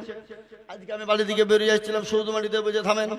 আজকে আমি বাড়ি দিকে বেরিয়ে আসছিলাম, সৌদমাটিতে বুঝে থামেন।